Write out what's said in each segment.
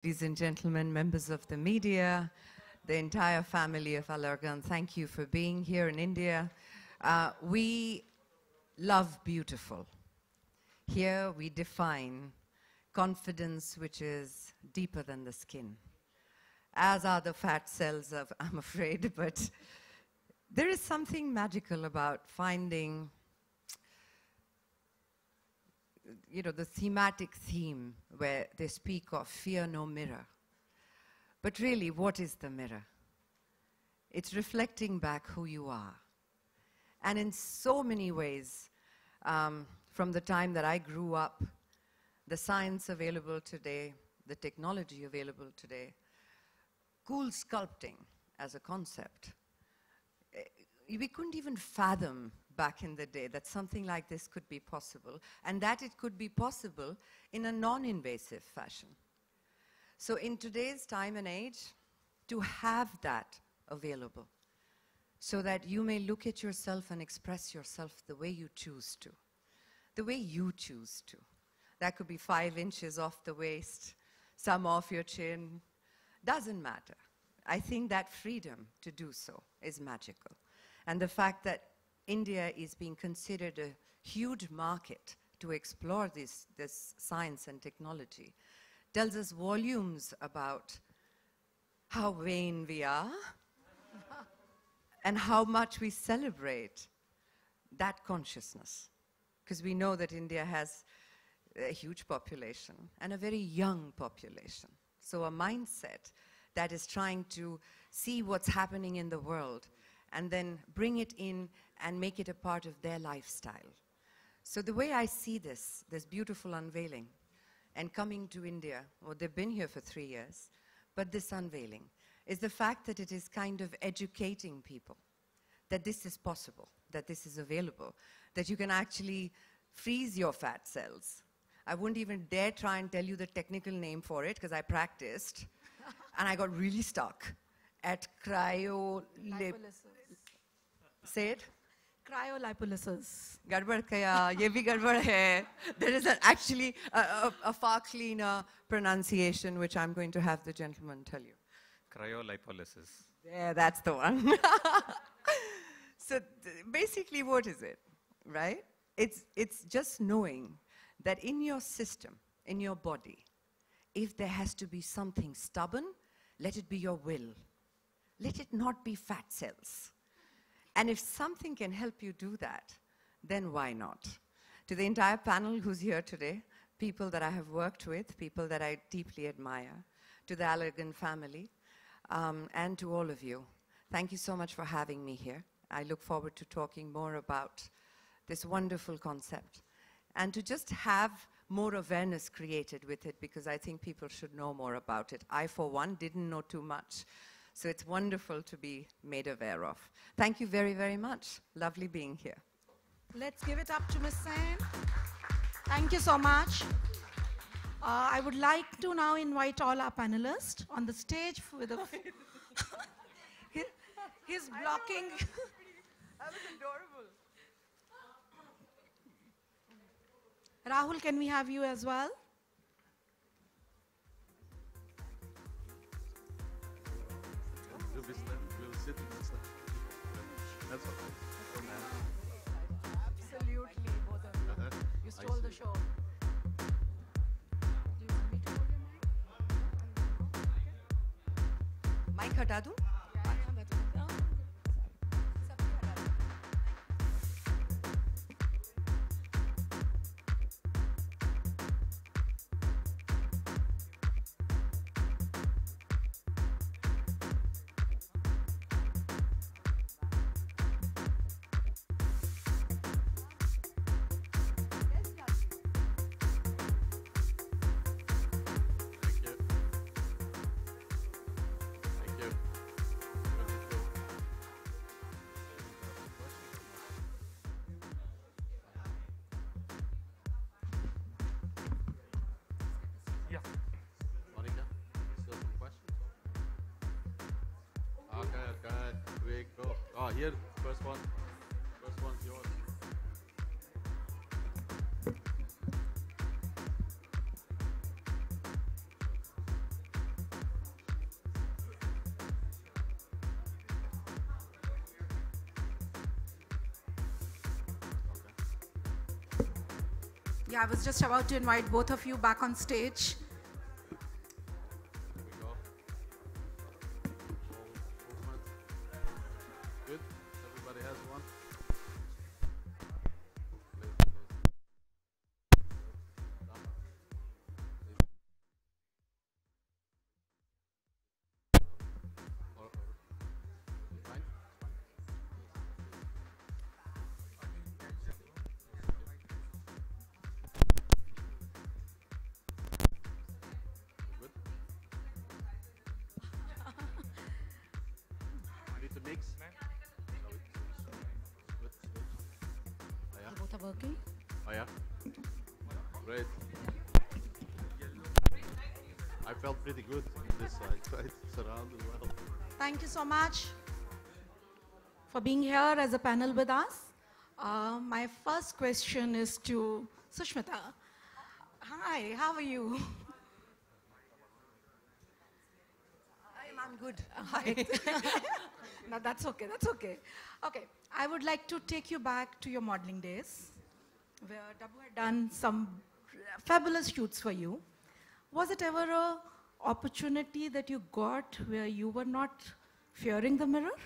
Ladies and gentlemen, members of the media, the entire family of Alargan, thank you for being here in India. We love beautiful. Here we define confidence which is deeper than the skin, as are the fat cells of, I'm afraid, but there is something magical about finding, you know, the thematic theme where they speak of fear no mirror. But really, what is the mirror? It's reflecting back who you are. And in so many ways, from the time that I grew up, the science available today, the technology available today, cool sculpting as a concept, we couldn't even fathom back in the day that something like this could be possible, and that it could be possible in a non-invasive fashion. So in today's time and age, to have that available so that you may look at yourself and express yourself the way you choose to, the way you choose to. That could be 5 inches off the waist, some off your chin, doesn't matter. I think that freedom to do so is magical. And the fact that India is being considered a huge market to explore this science and technology tells us volumes about how vain we are and how much we celebrate that consciousness. Because we know that India has a huge population and a very young population. So a mindset that is trying to see what's happening in the world and then bring it in and make it a part of their lifestyle. So the way I see this beautiful unveiling and coming to India, well, they've been here for 3 years, but this unveiling is the fact that it is kind of educating people that this is possible, that this is available, that you can actually freeze your fat cells. I wouldn't even dare try and tell you the technical name for it because I practiced and I got really stuck at Lipolysis. Say it? Cryolipolysis. Gadbad kaya, ye bhi gadbad hai. There is actually a far cleaner pronunciation which I'm going to have the gentleman tell you. Cryolipolysis. Yeah, that's the one. So basically what is it, right? It's just knowing that in your system, in your body, if there has to be something stubborn, let it be your will. Let it not be fat cells. And if something can help you do that, then why not? To the entire panel who's here today, people that I have worked with, people that I deeply admire, to the Allergan family, and to all of you, thank you so much for having me here. I look forward to talking more about this wonderful concept and to just have more awareness created with it, because I think people should know more about it. I, for one, didn't know too much. So it's wonderful to be made aware of. Thank you very, very much. Lovely being here. Let's give it up to Ms. Sen. Thank you so much. I would like to now invite all our panelists on the stage with a... He's blocking. That was adorable. Rahul, can we have you as well? We'll sit in this. That's okay. Absolutely, both of you. You stole the show. Do you want me to hold your mic? Mic hata दूं? Monica, still some questions? Okay, quick, go. Oh, here, first one. First one's yours. Yeah, I was just about to invite both of you back on stage. Here we go. Movement. Good. Everybody has one. Please, please. Done. Please. Fine? Fine. Good. Need to mix? Shall we? Switch, switch. Oh, yeah. Both are working. Oh, yeah? Great. I felt pretty good on this side, so it's surrounded well. Thank you so much for being here as a panel with us. My first question is to Sushmita. Hi, how are you? I'm good. Hi. No, that's okay, that's okay. Okay, I would like to take you back to your modeling days, where Dabu had done some fabulous shoots for you. Was it ever a opportunity that you got where you were not fearing the mirror?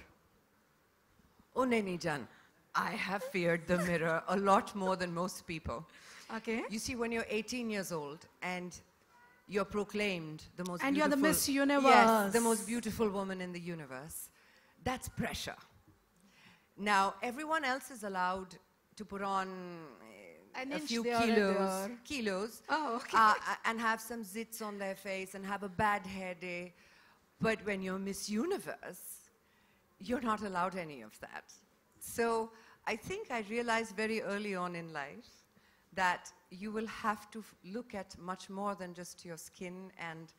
Oh, Neni Jan, I have feared the mirror a lot more than most people. Okay. You see, when you're 18 years old and you're proclaimed the most And beautiful... you're the Miss Universe. Yes, the most beautiful woman in the universe. That's pressure. Now, everyone else is allowed to put on An a inch few there and there. kilos, Oh, okay. and have some zits on their face and have a bad hair day. But when you're Miss Universe, you're not allowed any of that. So I think I realized very early on in life that you will have to look at much more than just your skin and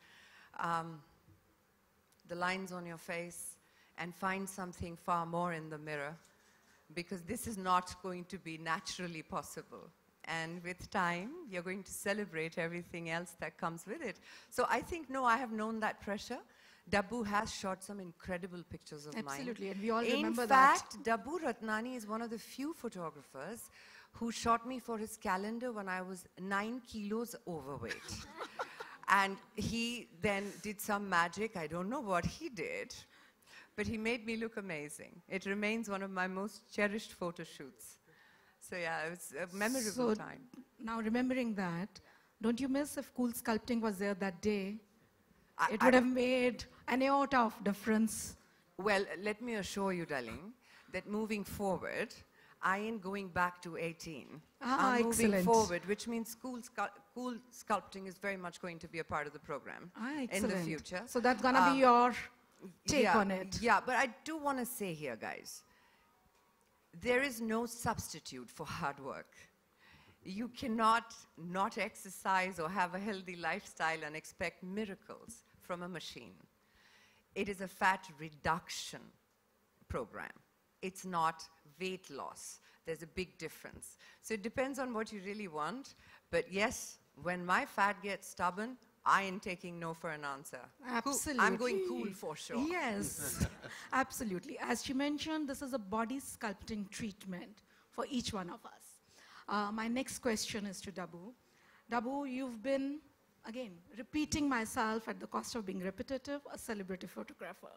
the lines on your face and find something far more in the mirror, because this is not going to be naturally possible. And with time, you're going to celebrate everything else that comes with it. So I think, no, I have known that pressure. Dabu has shot some incredible pictures of mine. Absolutely, and we all remember that. In fact, Dabu Ratnani is one of the few photographers who shot me for his calendar when I was 9 kilos overweight. And he then did some magic. I don't know what he did, but he made me look amazing. It remains one of my most cherished photo shoots. So yeah, it was a memorable time. Now remembering that, don't you miss if CoolSculpting was there that day? It would have made an iota of difference. Well, let me assure you, darling, that moving forward, I ain't going back to 18. I'm moving excellent. forward, which means CoolSculpting is very much going to be a part of the program in the future. So that's going to be your take on it. Yeah, but I do want to say here, guys, there is no substitute for hard work. You cannot not exercise or have a healthy lifestyle and expect miracles from a machine. It is a fat reduction program. It's not weight loss. There's a big difference. So it depends on what you really want. But yes, when my fat gets stubborn, I ain't taking no for an answer. Absolutely. I'm going cool for sure. Yes, absolutely. As she mentioned, this is a body sculpting treatment for each one of us. My next question is to Dabu. Dabu, you've been, again, repeating myself at the cost of being repetitive, a celebrity photographer.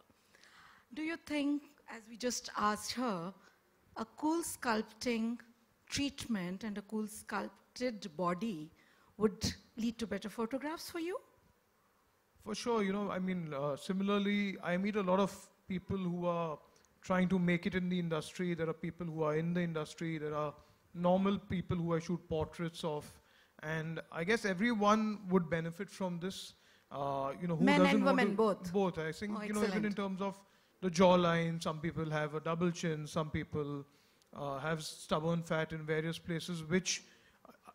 Do you think, as we just asked her, a CoolSculpting treatment and a cool sculpted body would lead to better photographs for you? For sure, you know, I mean, similarly, I meet a lot of people who are trying to make it in the industry. There are people who are in the industry. There are normal people who I shoot portraits of. And I guess everyone would benefit from this. You know, who Men doesn't and want women, to, both? Both. I think, you know, even excellent. in terms of the jawline, some people have a double chin, some people have stubborn fat in various places, which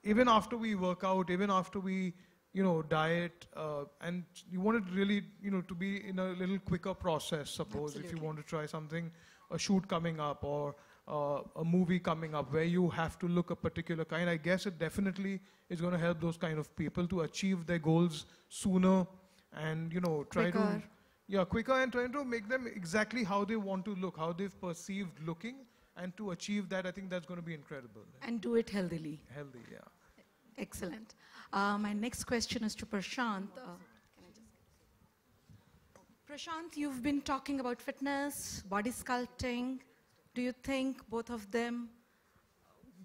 even after we work out, even after we, you know, diet, and you want it really, you know, to be in a little quicker process, suppose, Absolutely. if you want to try something, a shoot coming up or a movie coming up where you have to look a particular kind. I guess it definitely is going to help those kind of people to achieve their goals sooner and, you know, try Quicker. quicker and trying to make them exactly how they want to look, how they've perceived looking, and to achieve that, I think that's going to be incredible. And do it healthily. Healthy, yeah. Excellent. My next question is to Prashant. Prashant, you've been talking about fitness, body sculpting. Do you think both of them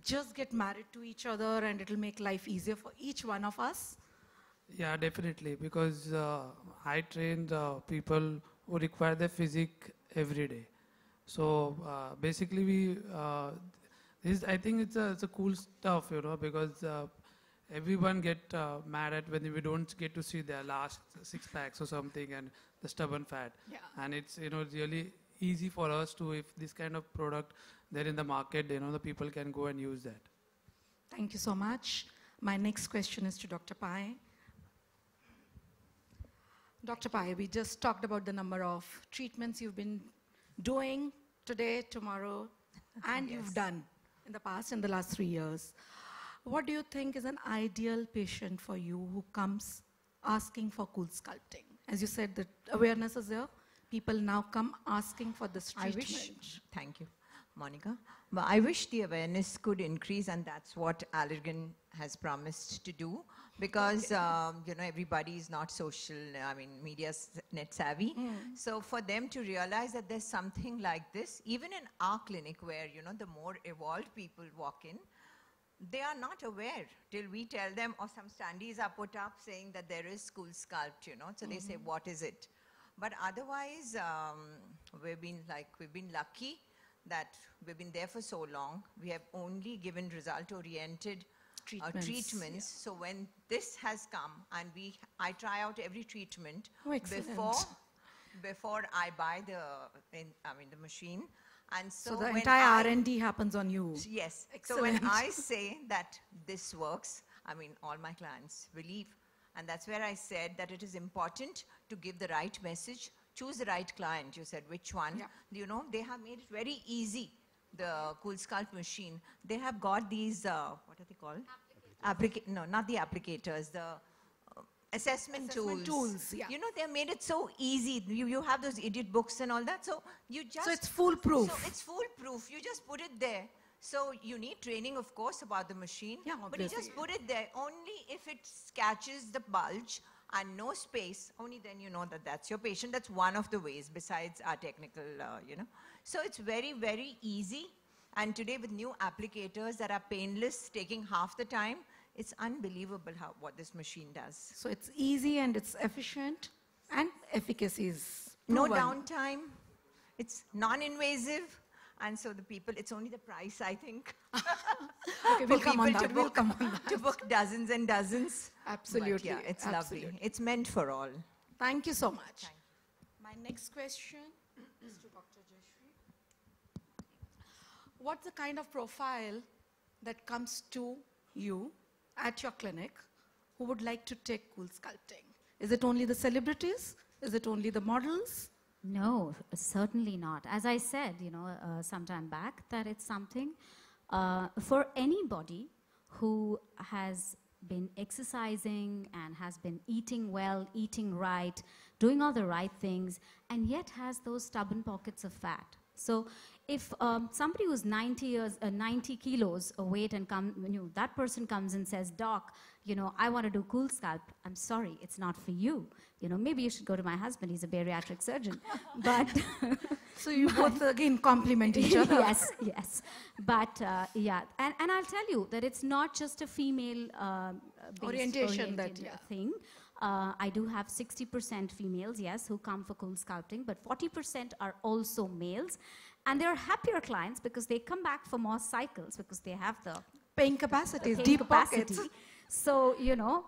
just get married to each other and it'll make life easier for each one of us? Yeah, definitely, because I train the people who require their physique every day. So basically, I think it's a cool stuff, you know, because everyone get mad at when we don't get to see their last six packs or something and the stubborn fat. Yeah. And it's, you know, really easy for us to, if this kind of product there in the market, you know, the people can go and use that. Thank you so much. My next question is to Dr. Pai. Dr. Pai, we just talked about the number of treatments you've been doing today, tomorrow, and you've done in the past, in the last 3 years. What do you think is an ideal patient for you who comes asking for CoolSculpting? As you said, the awareness is there. People now come asking for this treatment. Thank you, Monica. But I wish the awareness could increase, and that's what Allergan has promised to do, because you know, everybody is not social, media net savvy. So for them to realize that there's something like this, even in our clinic where, you know, the more evolved people walk in, they are not aware till we tell them, or some standees are put up saying that there is CoolSculpt, you know, so they say, what is it? But otherwise, we've been lucky that we've been there for so long. We have only given result-oriented treatments. So when this has come, and I try out every treatment before I buy the machine. And so the entire R&D happens on you. Yes. Excellent. So when I say that this works, all my clients believe. And that's where I said that it is important to give the right message, choose the right client. You said which one. Yeah. You know, they have made it very easy, the CoolSculpt machine. They have got these, what are they called? No, not the applicators, the assessment tools. Yeah. You know, they made it so easy. You have those idiot books and all that. So you just... So it's foolproof. So it's foolproof. You just put it there. So you need training, of course, about the machine. Yeah, but you just put it there. Only if it catches the bulge and no space, only then you know that that's your patient. That's one of the ways besides our technical, you know. So it's very, very easy. And today with new applicators that are painless, taking half the time, it's unbelievable what this machine does. So it's easy and it's efficient and efficacy is No proven. downtime. It's non-invasive. And so the people, it's only the price, I think. Okay, we'll come on that. We'll come on that. To book dozens and dozens. Absolutely. But yeah, it's Absolutely. lovely. It's meant for all. Thank you so much. Thank My next question is to Dr. Jayashree. What's the kind of profile that comes to you at your clinic who would like to take CoolSculpting? Is it only the celebrities? Is it only the models? No, certainly not. As I said, you know, some time back, that it's something for anybody who has been exercising and has been eating well, eating right, doing all the right things, and yet has those stubborn pockets of fat. So if somebody who's 90 kilos weight and that person comes and says, Doc, you know, I want to do CoolSculpt, I'm sorry, it's not for you. You know, maybe you should go to my husband, he's a bariatric surgeon. But so you both again complement each other. Yes, yes. But yeah, and I'll tell you that it's not just a female orientation thing. I do have 60% females, yes, who come for CoolSculpting, but 40% are also males. And they're happier clients because they come back for more cycles because they have the paying capacities, paying deep capacity. pockets. So, you know,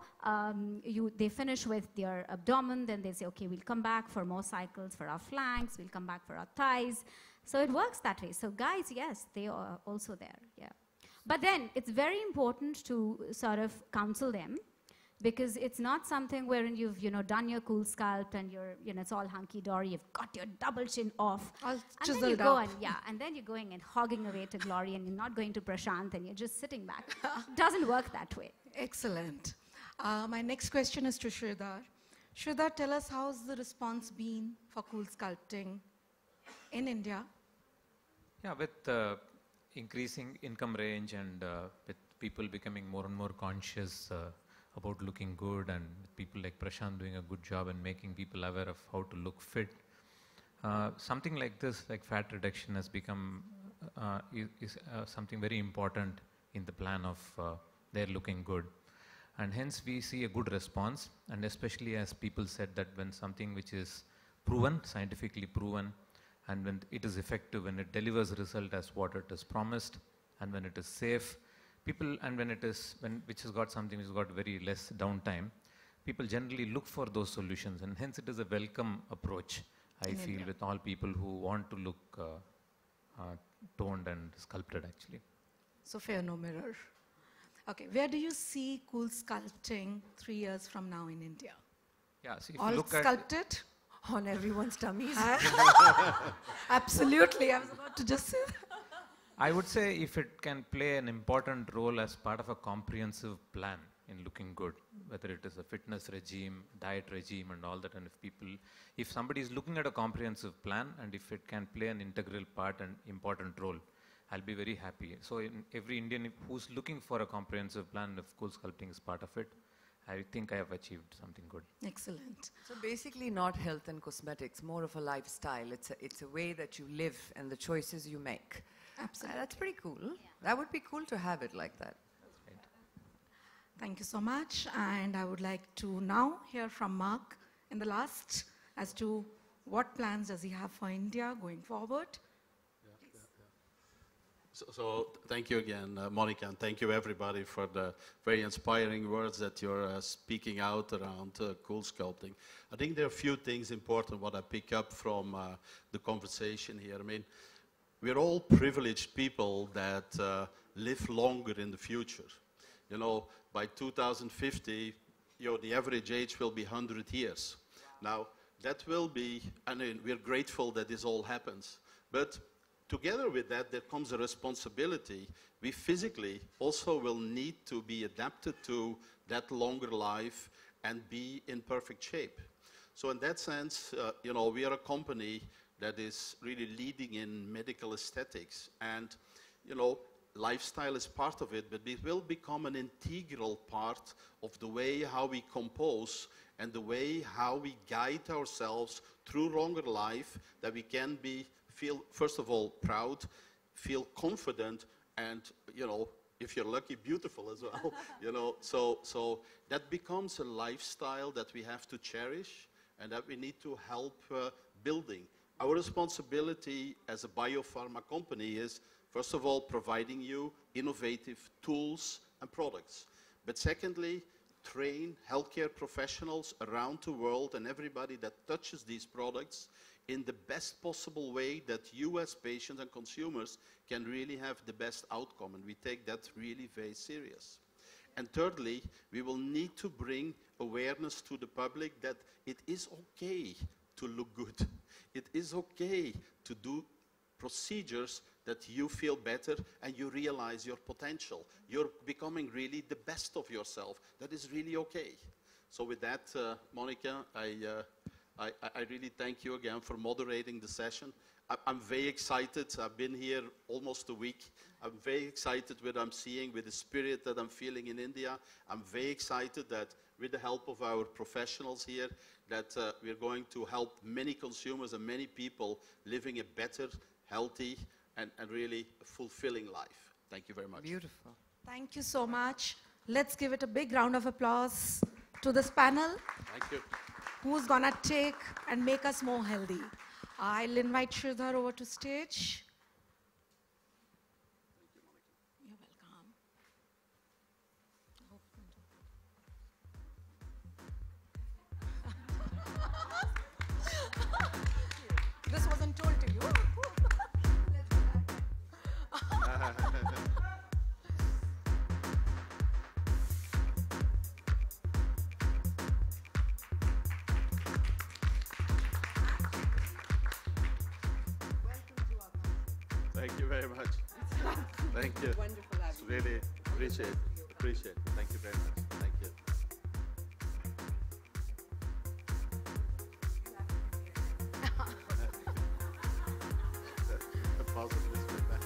they finish with their abdomen, then they say, okay, we'll come back for more cycles for our flanks, we'll come back for our thighs. So it works that way. So guys, yes, they are also there, yeah. But then it's very important to sort of counsel them, because it's not something wherein you've, you know, done your CoolSculpt and you're, you know, it's all hunky-dory, you've got your double chin off. All And then you chiseled go up. and, yeah, and then you're going and hogging away to glory and you're not going to Prashant and you're just sitting back. It doesn't work that way. Excellent. My next question is to Sridhar. Sridhar, tell us how's the response been for CoolSculpting in India? Yeah, with increasing income range and with people becoming more and more conscious about looking good, and people like Prashant doing a good job and making people aware of how to look fit. Something like this, like fat reduction, has become is something very important in the plan of their looking good. And hence we see a good response, and especially as people said that when something which is proven, scientifically proven, and when it is effective, when it delivers result as what it is promised, and when it is safe, people, and when it is, which has got something which has got very less downtime, people generally look for those solutions, and hence it is a welcome approach, I feel, with all people who want to look toned and sculpted actually. So fear no mirror. Okay, where do you see CoolSculpting 3 years from now in India? Yeah, so if All you look sculpted? On everyone's tummies. Absolutely, I was about to just say that. I would say if it can play an important role as part of a comprehensive plan in looking good, whether it is a fitness regime, diet regime and all that, and if somebody is looking at a comprehensive plan and if it can play an integral part and important role, I'll be very happy. So in every Indian who's looking for a comprehensive plan, if CoolSculpting is part of it, I think I have achieved something good. Excellent. So basically not health and cosmetics, more of a lifestyle. It's a way that you live and the choices you make. Absolutely. That's pretty cool. Yeah. That would be cool to have it like that. Thank you so much. And I would like to now hear from Mark in the last as to what plans does he have for India going forward. So thank you again, Monica, and thank you everybody for the very inspiring words that you're speaking out around CoolSculpting. I think there are a few things important what I pick up from the conversation here. I mean, we're all privileged people that live longer in the future. You know, by 2050, you know, the average age will be 100 years. Now, that will be, I mean, we're grateful that this all happens, but together with that, there comes a responsibility. We physically also will need to be adapted to that longer life and be in perfect shape. So in that sense, you know, we are a company that is really leading in medical aesthetics. And, you know, lifestyle is part of it, but it will become an integral part of the way how we compose and the way how we guide ourselves through longer life, that we can feel, first of all, proud, feel confident, and, you know, if you're lucky, beautiful as well. You know, so that becomes a lifestyle that we have to cherish and that we need to help building. Our responsibility as a biopharma company is, first of all, providing you innovative tools and products. But secondly, train healthcare professionals around the world and everybody that touches these products in the best possible way that you as patients and consumers can really have the best outcome, and we take that really very serious. And thirdly, we will need to bring awareness to the public that it is okay to look good. It is okay to do procedures that you feel better and you realize your potential. You're becoming really the best of yourself. That is really okay. So with that, Monica, I really thank you again for moderating the session. I'm very excited. I've been here almost a week. I'm very excited with what I'm seeing, with the spirit that I'm feeling in India. I'm very excited that with the help of our professionals here, that we're going to help many consumers and many people living a better, healthy, and really fulfilling life. Thank you very much. Beautiful. Thank you so much. Let's give it a big round of applause to this panel. Thank you. Who's gonna take and make us more healthy. I'll invite Sridhar over to stage. You're welcome. This wasn't told to you. Thank you very much. Thank you. Wonderful having you. Really appreciate it. Thank you very much. Thank you. A positive feedback.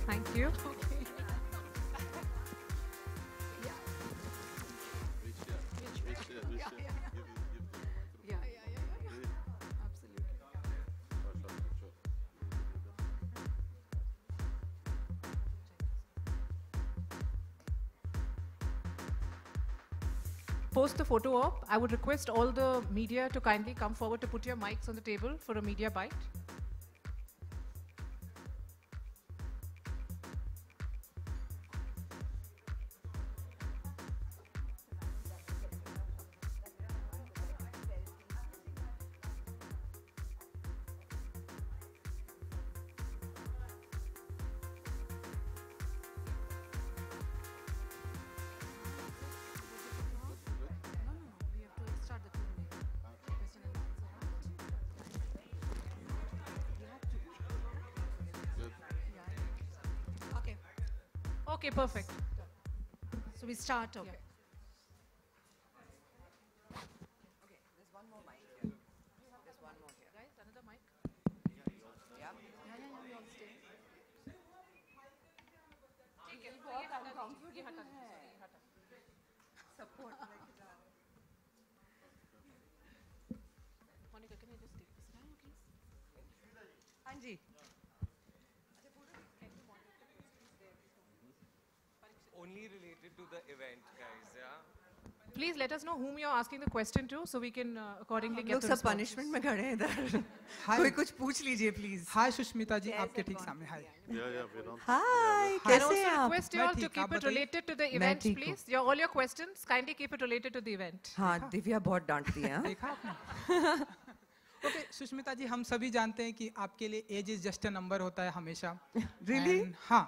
Thank you. Okay. Absolutely. Post the photo op. I would request all the media to kindly come forward to put your mics on the table for a media bite. Okay. Okay, perfect. So we start. Okay. There's one more mic here. There's one more here. Guys, another mic. Yeah. Support. Monica, can I just take this? Anji. Only related to the event, guys, yeah? Please let us know whom you're asking the question to so we can accordingly get लोग the सब responses. punishment में खड़े हैं इधर Hi. कोई कुछ पूछ लीजिए please हाय सुष्मिता जी आपके ठीक सामने हाय Yeah, we don't. Hi And कैसे also हैं आप request you all to ठीक, keep आप it बताइए। related to the मैं event, ठीक हूँ। please. All your questions, kindly keep it related to the event. हाँ दिव्या बहुत डांटती है हाँ? देखा आपने ओके सुष्मिता जी हम सभी जानते हैं कि आपके लिए age is just a number होता है हमेशा Really? हाँ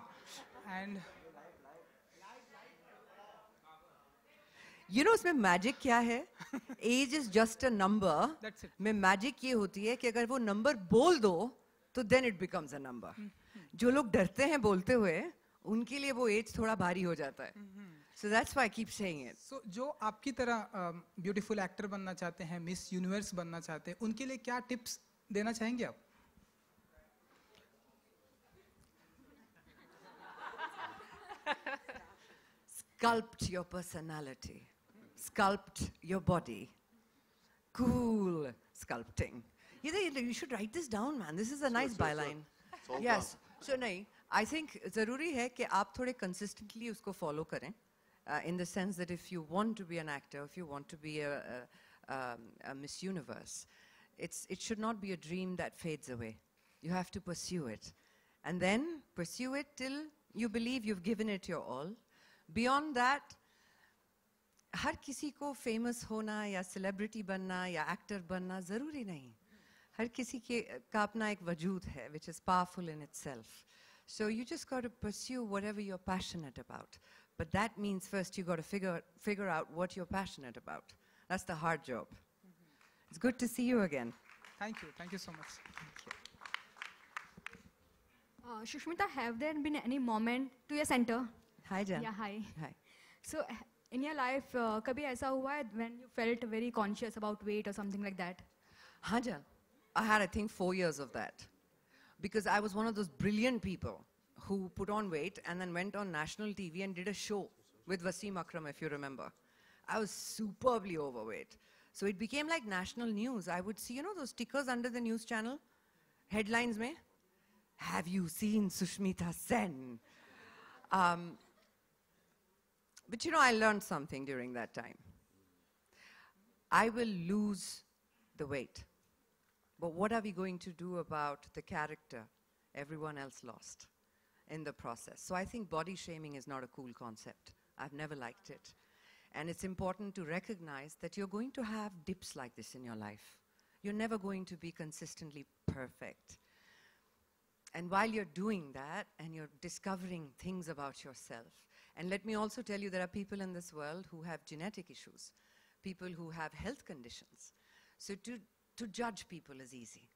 एंड You know उसमें मैजिक क्या है age is just a number That's it. में मैजिक ये होती है कि अगर वो नंबर बोल दो तो then it becomes a number जो लोग डरते हैं बोलते हुए उनके लिए वो एज थोड़ा भारी हो जाता है so that's why I keep saying it so जो आपकी तरह ब्यूटीफुल एक्टर बनना चाहते हैं मिस यूनिवर्स बनना चाहते हैं उनके लिए क्या टिप्स देना चाहेंगे आप Sculpt your personality. Sculpt your body. Cool sculpting. You should write this down, man. This is a nice sure. byline. It's all Yes. So, nahi, I think ज़रूरी है कि आप थोड़े consistently उसको follow करें. In the sense that if you want to be an actor, if you want to be a Miss Universe, it should not be a dream that fades away. You have to pursue it. And then pursue it till you believe you've given it your all. Beyond that, हर किसी को famous होना या celebrity बनना या actor बनना ज़रूरी नहीं. हर किसी का अपना एक वजूद है, which is powerful in itself. So you just got to pursue whatever you're passionate about. But that means first you got to figure out what you're passionate about. That's the hard job. It's good to see you again. Thank you so much. Sushmita, have there been any moment to your center? Hi, Jan. Yeah, hi. Hi. So, in your life, कभी ऐसा हुआ है when you felt very conscious about weight or something like that? हाँ, Jan. I had, I think, 4 years of that. Because I was one of those brilliant people who put on weight and then went on national TV and did a show with Wasim Akram, if you remember. I was superbly overweight. So it became like national news. I would see, you know, those stickers under the news channel? Headlines mein, have you seen Sushmita Sen? But you know, I learned something during that time. I will lose the weight. But what are we going to do about the character everyone else lost in the process? So I think body shaming is not a cool concept. I've never liked it. And it's important to recognize that you're going to have dips like this in your life. You're never going to be consistently perfect. And while you're doing that and you're discovering things about yourself, and let me also tell you there are people in this world who have genetic issues, people who have health conditions. So to judge people is easy.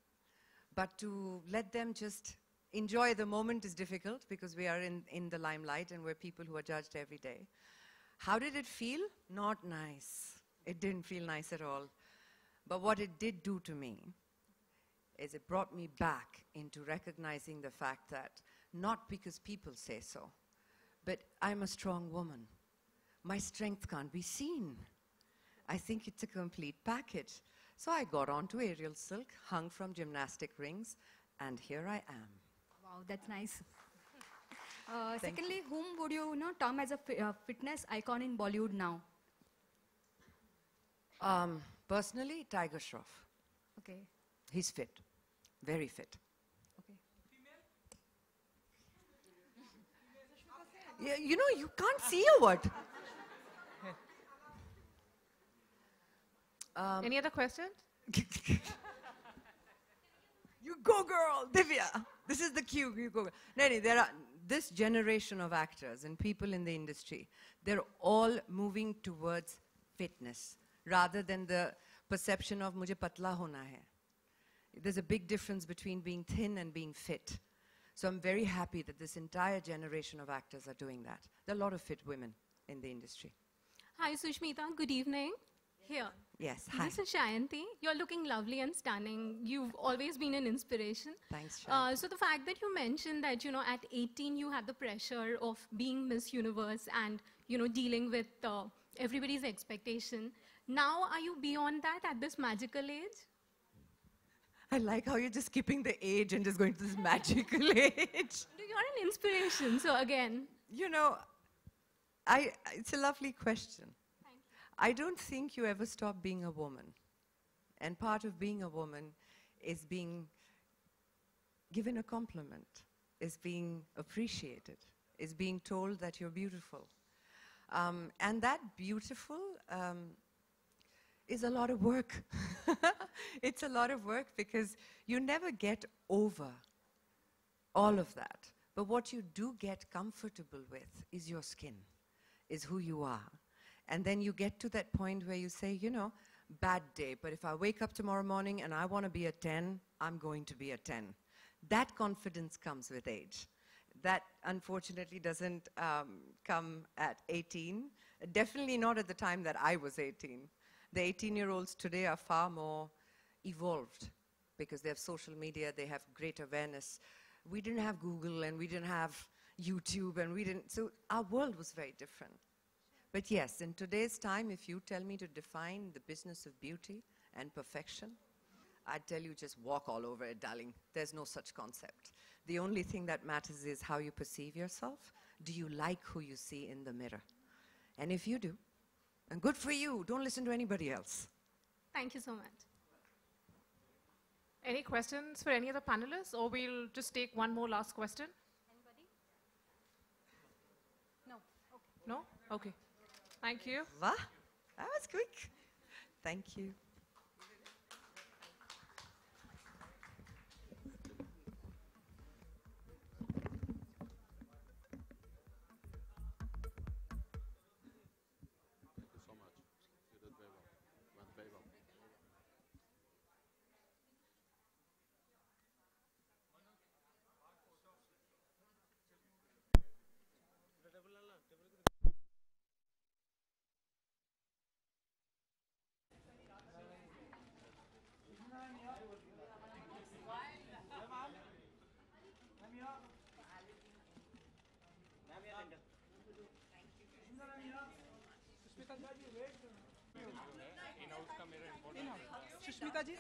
But to let them just enjoy the moment is difficult because we are in the limelight and we're people who are judged every day. How did it feel? Not nice. It didn't feel nice at all. But what it did do to me is it brought me back into recognizing the fact that not because people say so, but I'm a strong woman. My strength can't be seen. I think it's a complete package. So I got onto aerial silk, hung from gymnastic rings, and here I am. Wow, that's nice. Secondly, whom would you term as a fitness icon in Bollywood now? Personally, Tiger Shroff. Okay. He's fit, very fit. Okay. Yeah, you know, you can't see or what? Any other questions? You go, girl, Divya. This is the cue. You go. No, there are this generation of actors and people in the industry. They're all moving towards fitness rather than the perception of "mujhe patla hona hai." There's a big difference between being thin and being fit. So I'm very happy that this entire generation of actors are doing that. There are a lot of fit women in the industry. Hi, Sushmita. Good evening. Here. Yes, hi. This is Shayanti. You're looking lovely and stunning. You've always been an inspiration. Thanks, Shayanti. So the fact that you mentioned that, at 18 you had the pressure of being Miss Universe and, dealing with everybody's expectation. Now, are you beyond that at this magical age? I like how you're just skipping the age and just going to this magical age. You're an inspiration, so again. It's a lovely question. I don't think you ever stop being a woman. And part of being a woman is being given a compliment, is being appreciated, is being told that you're beautiful. And that beautiful is a lot of work. It's a lot of work because you never get over all of that. But what you do get comfortable with is your skin, is who you are. And then you get to that point where you say, bad day, but if I wake up tomorrow morning and I want to be a 10, I'm going to be a 10. That confidence comes with age. That, unfortunately, doesn't come at 18. Definitely not at the time that I was 18. The 18-year-olds today are far more evolved because they have social media, they have great awareness. We didn't have Google and we didn't have YouTube and so our world was very different. But yes, in today's time, if you tell me to define the business of beauty and perfection, I'd tell you just walk all over it, darling. There's no such concept. The only thing that matters is how you perceive yourself. Do you like who you see in the mirror? And if you do, and good for you, don't listen to anybody else. Thank you so much. Any questions for any of the panelists, or we'll just take one more last question? Anybody? No. Okay. No? Okay. Thank you. Wow, that was quick. Thank you. Thank you so much. You did very well. Went very well. Sushmita ji